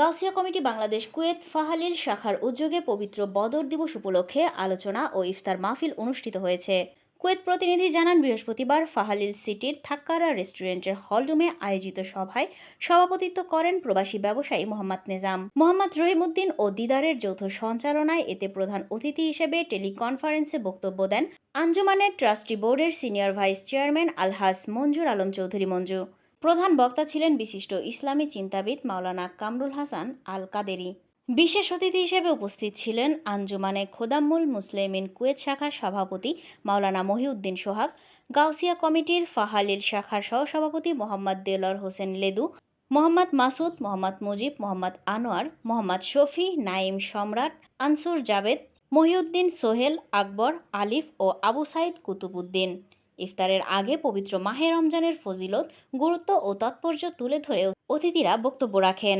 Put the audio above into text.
Gausia committee Bangladesh Kuwait ফাহালিল শাখার উদ্যোগে পবিত্র বদর দিবস উপলক্ষে আলোচনা ও ইফতার মাহফিল অনুষ্ঠিত হয়েছে। কুয়েত প্রতিনিধি জানান, বৃহস্পতিবার ফাহালিল সিটির থাক্কারা রেস্টুরেন্টের হলরুমে আয়োজিত সভায় সভাপতিত্ব করেন প্রবাসী ব্যবসায়ী মোহাম্মদ নেজাম। মোহাম্মদ রহিমউদ্দিন ও দিদারের যৌথ সঞ্চালনায় এতে প্রধান অতিথি হিসেবে টেলিকনফারেন্সে বক্তব্য দেন আঞ্জুমানের ট্রাস্টি বোর্ডের সিনিয়র ভাইস চেয়ারম্যান আলহাজ মঞ্জুর আলম চৌধুরী মঞ্জু। প্রধান বক্তা ছিলেন বিশিষ্ট ইসলামী চিন্তাবিদ মাওলানা কামরুল হাসান আল কাদেরী। বিশেষ অতিথি হিসেবে উপস্থিত ছিলেন আঞ্জুমানে খোদাম্মুল মুসলিমিন কুয়েত শাখার সভাপতি মাওলানা মহিউদ্দিন সোহাগ, গাউসিয়া কমিটির ফাহালিল শাখার সহসভাপতি মোহাম্মদ দেলর হোসেন লেদু, মোহাম্মদ মাসুদ, মোহাম্মদ মুজিব, মোহাম্মদ আনোয়ার, মোহাম্মদ শফি, নাইম সম্রাট, আনসুর জাবেদ, মহিউদ্দিন সোহেল, আকবর, আলিফ ও আবু সাইদ কুতুবুদ্দিন। ইফতারের আগে পবিত্র মাহে রমজানের ফজিলত, গুরুত্ব ও তাৎপর্য তুলে ধরে অতিথিরা বক্তব্য রাখেন।